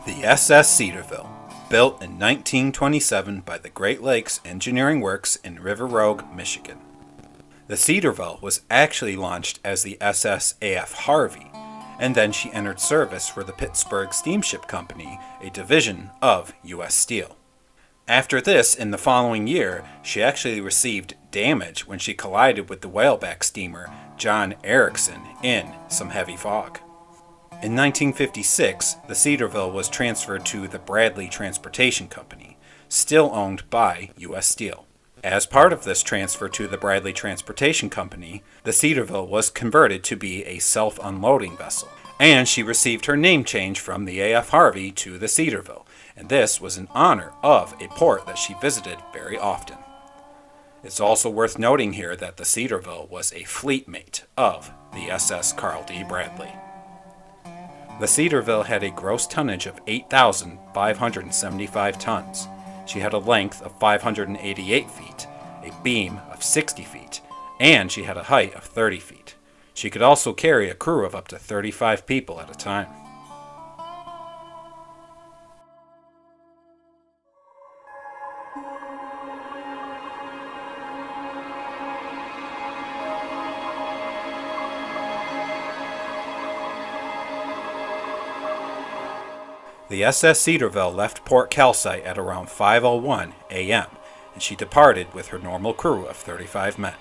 The SS Cedarville, built in 1927 by the Great Lakes Engineering Works in River Rogue, Michigan. The Cedarville was actually launched as the SS A.F. Harvey, and then she entered service for the Pittsburgh Steamship Company, a division of U.S. Steel. After this, in the following year, she actually received damage when she collided with the whaleback steamer John Erickson in some heavy fog. In 1956, the Cedarville was transferred to the Bradley Transportation Company, still owned by U.S. Steel. As part of this transfer to the Bradley Transportation Company, the Cedarville was converted to be a self-unloading vessel, and she received her name change from the A.F. Harvey to the Cedarville, and this was in honor of a port that she visited very often. It's also worth noting here that the Cedarville was a fleet mate of the SS Carl D. Bradley. The Cedarville had a gross tonnage of 8,575 tons. She had a length of 588 feet, a beam of 60 feet, and she had a height of 30 feet. She could also carry a crew of up to 35 people at a time. The SS Cedarville left Port Calcite at around 5:01 a.m., and she departed with her normal crew of 35 men.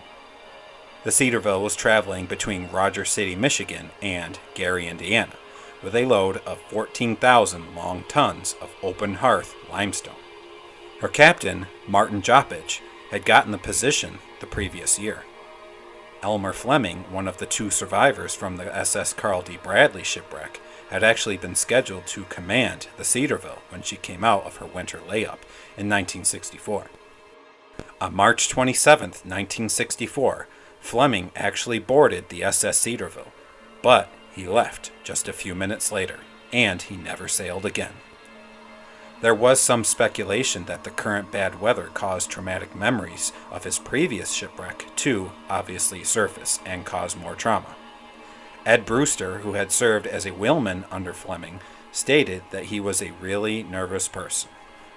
The Cedarville was traveling between Rogers City, Michigan, and Gary, Indiana, with a load of 14,000 long tons of open hearth limestone. Her captain, Martin Joppich, had gotten the position the previous year. Elmer Fleming, one of the two survivors from the SS Carl D. Bradley shipwreck, had actually been scheduled to command the Cedarville when she came out of her winter layup in 1964. On March 27, 1964, Fleming actually boarded the SS Cedarville, but he left just a few minutes later, and he never sailed again. There was some speculation that the current bad weather caused traumatic memories of his previous shipwreck to obviously surface and cause more trauma. Ed Brewster, who had served as a wheelman under Fleming, stated that he was a really nervous person.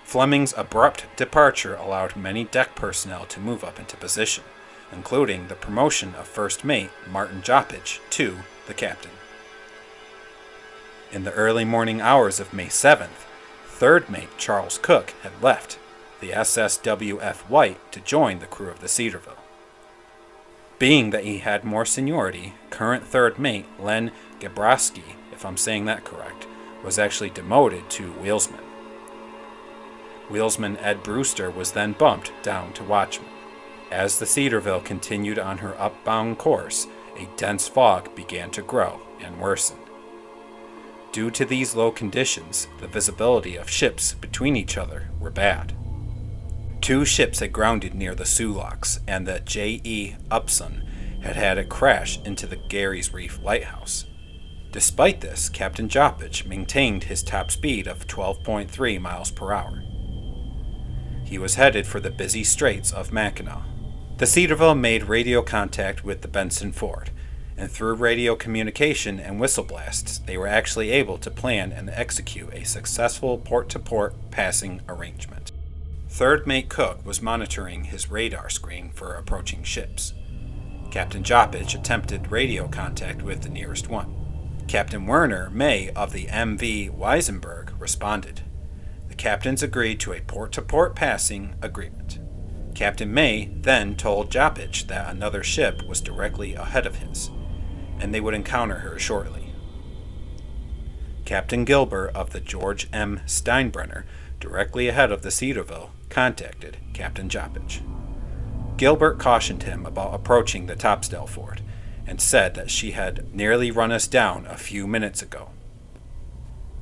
Fleming's abrupt departure allowed many deck personnel to move up into position, including the promotion of First Mate Martin Joppich to the captain. In the early morning hours of May 7th, Third Mate Charles Cook had left the SS W.F. White to join the crew of the Cedarville. Being that he had more seniority, current third mate Len Gabrowski, if I'm saying that correct, was actually demoted to wheelsman. Wheelsman Ed Brewster was then bumped down to watchman. As the Cedarville continued on her upbound course, a dense fog began to grow and worsen. Due to these low conditions, the visibility of ships between each other were bad. Two ships had grounded near the Sioux Locks, and the J.E. Upson had a crash into the Gary's Reef lighthouse. Despite this, Captain Joppich maintained his top speed of 12.3 miles per hour. He was headed for the busy straits of Mackinac. The Cedarville made radio contact with the Benson Ford, and through radio communication and whistle blasts, they were actually able to plan and execute a successful port-to-port passing arrangement. Third Mate Cook was monitoring his radar screen for approaching ships. Captain Joppich attempted radio contact with the nearest one. Captain Werner May of the MV Weisenberg responded. The captains agreed to a port-to-port passing agreement. Captain May then told Joppich that another ship was directly ahead of his, and they would encounter her shortly. Captain Gilbert of the George M. Steinbrenner, directly ahead of the Cedarville, contacted Captain Joppich. Gilbert cautioned him about approaching the topsail fort and said that she had nearly run us down a few minutes ago.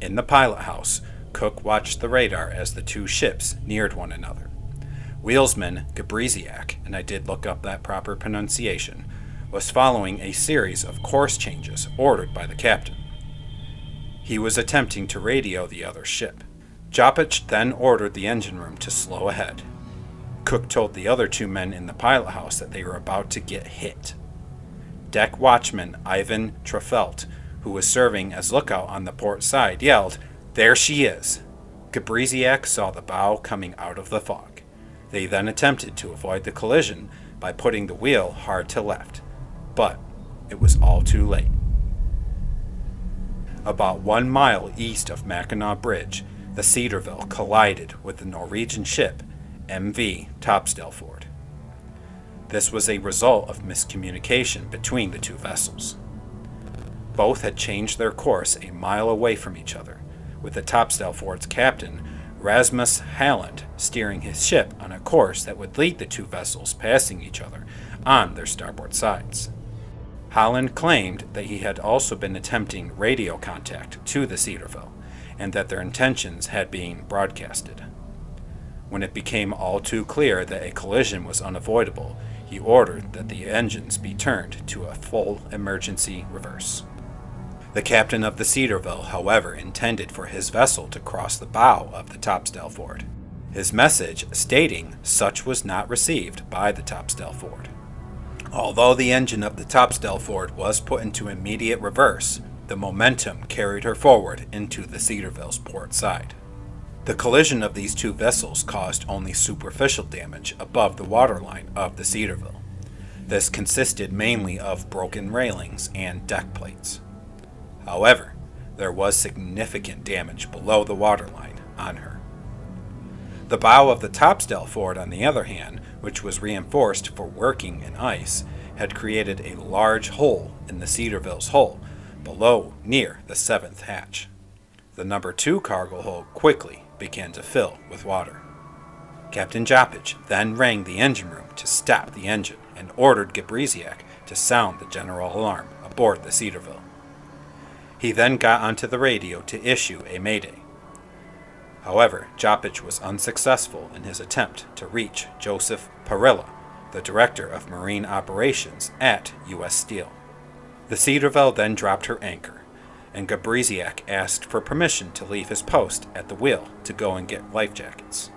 In the pilot house, Cook watched the radar as the two ships neared one another. Wheelsman Gabriziak, and I did look up that proper pronunciation, was following a series of course changes ordered by the captain. He was attempting to radio the other ship. Joppich then ordered the engine room to slow ahead. Cook told the other two men in the pilot house that they were about to get hit. Deck watchman Ivan Trefelt, who was serving as lookout on the port side, yelled, There she is! Gabriziak saw the bow coming out of the fog. They then attempted to avoid the collision by putting the wheel hard to left, but it was all too late. About 1 mile east of Mackinac Bridge, the Cedarville collided with the Norwegian ship MV Topsdelford. This was a result of miscommunication between the two vessels. Both had changed their course a mile away from each other, with the Topsdelford's captain, Rasmus Halland, steering his ship on a course that would lead the two vessels passing each other on their starboard sides. Holland claimed that he had also been attempting radio contact to the Cedarville, and that their intentions had been broadcasted. When it became all too clear that a collision was unavoidable, he ordered that the engines be turned to a full emergency reverse. The captain of the Cedarville, however, intended for his vessel to cross the bow of the Topsdelford, his message stating such was not received by the Topsdelford. Although the engine of the Topsdelford was put into immediate reverse, the momentum carried her forward into the Cedarville's port side. The collision of these two vessels caused only superficial damage above the waterline of the Cedarville. This consisted mainly of broken railings and deck plates. However, there was significant damage below the waterline on her. The bow of the Topsdelford, on the other hand, which was reinforced for working in ice, had created a large hole in the Cedarville's hull below near the 7th hatch. The number 2 cargo hold quickly began to fill with water. Captain Joppich then rang the engine room to stop the engine and ordered Gabriziak to sound the general alarm aboard the Cedarville. He then got onto the radio to issue a mayday. However, Joppich was unsuccessful in his attempt to reach Joseph Parilla, the director of marine operations at U.S. Steel. The Cedarville then dropped her anchor, and Gabriziak asked for permission to leave his post at the wheel to go and get life jackets.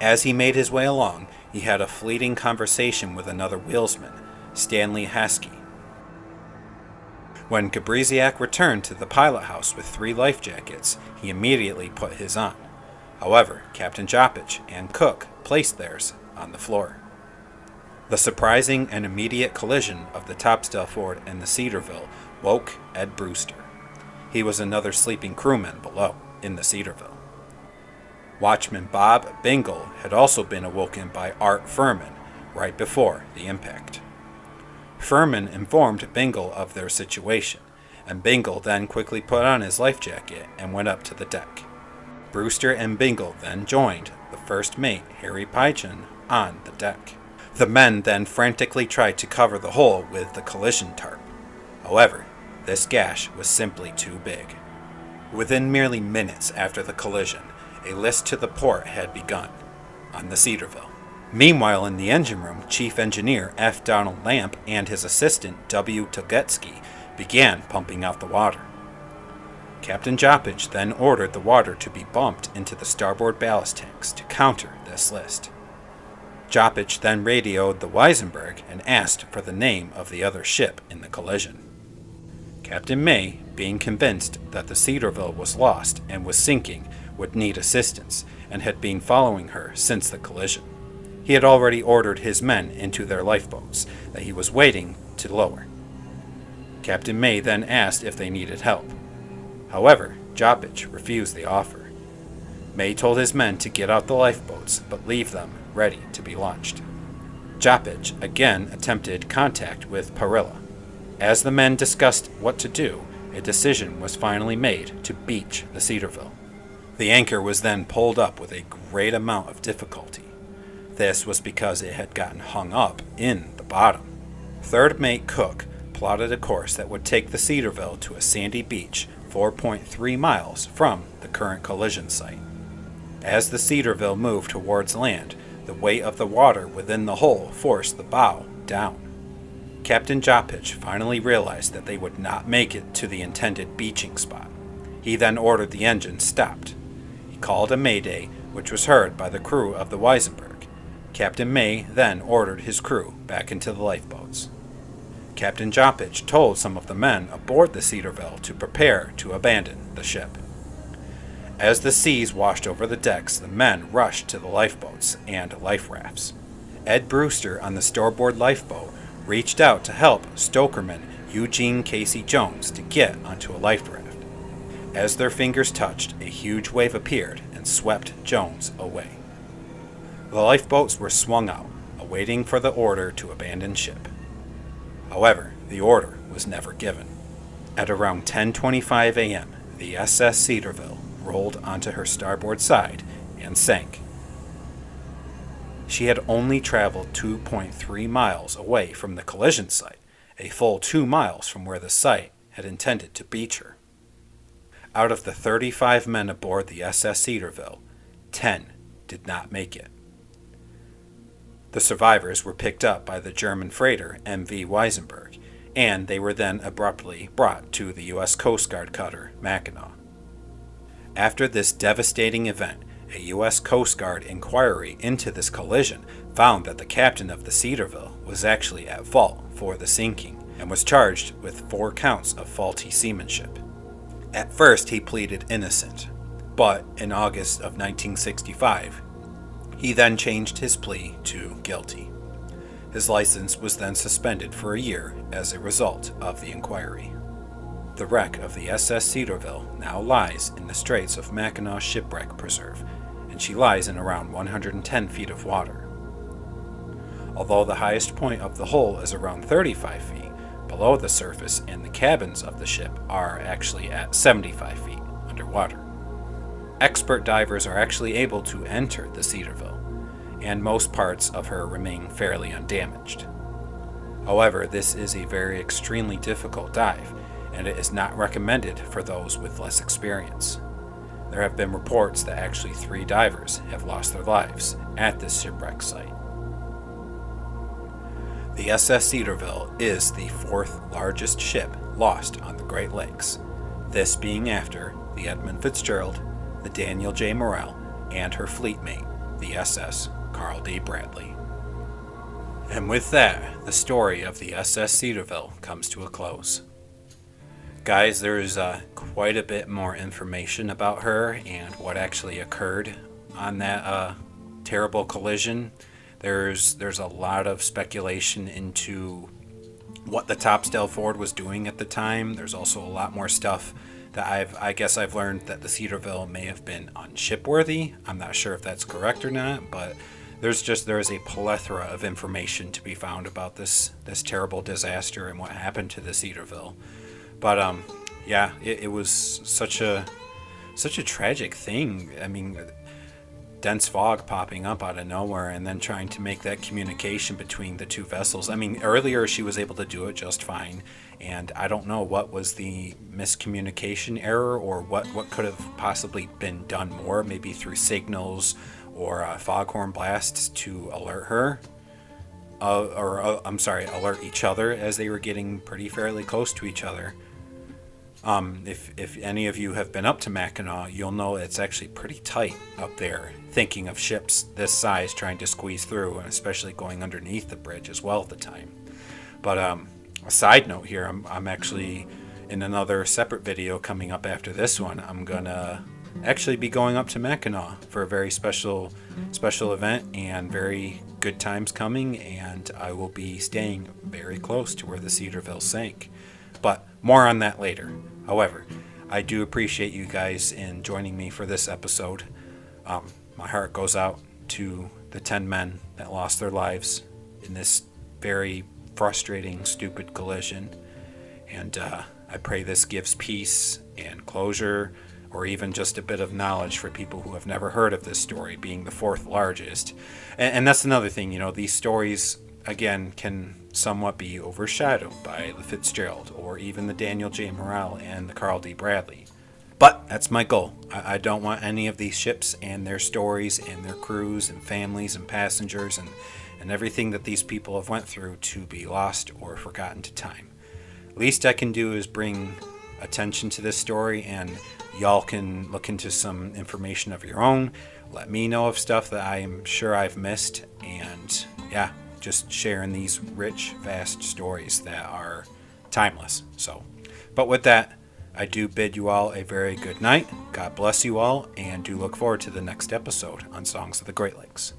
As he made his way along, he had a fleeting conversation with another wheelsman, Stanley Haskey. When Gabriziak returned to the pilot house with 3 life jackets, he immediately put his on. However, Captain Joppich and Cook placed theirs on the floor. The surprising and immediate collision of the Topsdelford and the Cedarville woke Ed Brewster. He was another sleeping crewman below in the Cedarville. Watchman Bob Bingle had also been awoken by Art Furman right before the impact. Furman informed Bingle of their situation, and Bingle then quickly put on his life jacket and went up to the deck. Brewster and Bingle then joined the first mate, Harry Pynchon, on the deck. The men then frantically tried to cover the hole with the collision tarp. However, this gash was simply too big. Within merely minutes after the collision, a list to the port had begun on the Cedarville. Meanwhile, in the engine room, Chief Engineer F. Donald Lamp and his assistant W. Togetsky began pumping out the water. Captain Joppich then ordered the water to be bumped into the starboard ballast tanks to counter this list. Joppich then radioed the Weisenberg and asked for the name of the other ship in the collision. Captain May, being convinced that the Cedarville was lost and was sinking, would need assistance, and had been following her since the collision. He had already ordered his men into their lifeboats that he was waiting to lower. Captain May then asked if they needed help. However, Joppich refused the offer. May told his men to get out the lifeboats, but leave them ready to be launched. Joppich again attempted contact with Parilla. As the men discussed what to do, a decision was finally made to beach the Cedarville. The anchor was then pulled up with a great amount of difficulty. This was because it had gotten hung up in the bottom. Third mate Cook plotted a course that would take the Cedarville to a sandy beach 4.3 miles from the current collision site. As the Cedarville moved towards land, the weight of the water within the hull forced the bow down. Captain Joppich finally realized that they would not make it to the intended beaching spot. He then ordered the engine stopped. He called a mayday, which was heard by the crew of the Weisenberg. Captain May then ordered his crew back into the lifeboats. Captain Joppich told some of the men aboard the Cedarville to prepare to abandon the ship. As the seas washed over the decks, the men rushed to the lifeboats and life rafts. Ed Brewster on the starboard lifeboat reached out to help stokerman Eugene Casey Jones to get onto a life raft. As their fingers touched, a huge wave appeared and swept Jones away. The lifeboats were swung out, awaiting for the order to abandon ship. However, the order was never given. At around 10:25 a.m., the SS Cedarville rolled onto her starboard side and sank. She had only traveled 2.3 miles away from the collision site, a full 2 miles from where the site had intended to beach her. Out of the 35 men aboard the SS Cedarville, 10 did not make it. The survivors were picked up by the German freighter MV Weisenberg, and they were then abruptly brought to the U.S. Coast Guard cutter Mackinac. After this devastating event, a U.S. Coast Guard inquiry into this collision found that the captain of the Cedarville was actually at fault for the sinking and was charged with 4 counts of faulty seamanship. At first, he pleaded innocent, but in August of 1965, he then changed his plea to guilty. His license was then suspended for a year as a result of the inquiry. The wreck of the SS Cedarville now lies in the Straits of Mackinac Shipwreck Preserve, and she lies in around 110 feet of water. Although the highest point of the hull is around 35 feet, below the surface and the cabins of the ship are actually at 75 feet underwater. Expert divers are actually able to enter the Cedarville, and most parts of her remain fairly undamaged. However, this is a very extremely difficult dive, and it is not recommended for those with less experience. There have been reports that actually 3 divers have lost their lives at this shipwreck site. The SS Cedarville is the 4th largest ship lost on the Great Lakes, this being after the Edmund Fitzgerald, the Daniel J. Morrell, and her fleet mate, the SS Carl D. Bradley. And with that, the story of the SS Cedarville comes to a close. Guys, there's quite a bit more information about her and what actually occurred on that terrible collision. There's a lot of speculation into what the topsail forward was doing at the time. There's also a lot more stuff that I guess I've learned that the Cedarville may have been unshipworthy. I'm not sure if that's correct or not, but there is a plethora of information to be found about this terrible disaster and what happened to the Cedarville. But yeah, it was such a tragic thing. I mean, dense fog popping up out of nowhere and then trying to make that communication between the 2 vessels. I mean, earlier she was able to do it just fine, and I don't know what was the miscommunication error or what could have possibly been done more, maybe through signals or foghorn blasts to alert her. Alert each other as they were getting pretty fairly close to each other. If any of you have been up to Mackinac, you'll know it's actually pretty tight up there, thinking of ships this size trying to squeeze through, and especially going underneath the bridge as well at the time. But a side note here, I'm actually in another separate video coming up after this one. I'm gonna actually be going up to Mackinac for a very special event and very good times coming, and I will be staying very close to where the Cedarville sank. But more on that later. However, I do appreciate you guys in joining me for this episode. My heart goes out to the 10 men that lost their lives in this very frustrating, stupid collision. And I pray this gives peace and closure, or even just a bit of knowledge for people who have never heard of this story, being the 4th largest. And that's another thing, these stories, again, can somewhat be overshadowed by the Fitzgerald or even the Daniel J. Morrell and the Carl D. Bradley. But that's my goal. I don't want any of these ships and their stories and their crews and families and passengers and everything that these people have went through to be lost or forgotten to time. Least I can do is bring attention to this story, and y'all can look into some information of your own. Let me know of stuff that I am sure I've missed, and yeah, just sharing these rich, vast stories that are timeless. But with that, I do bid you all a very good night. God bless you all, and do look forward to the next episode on Songs of the Great Lakes.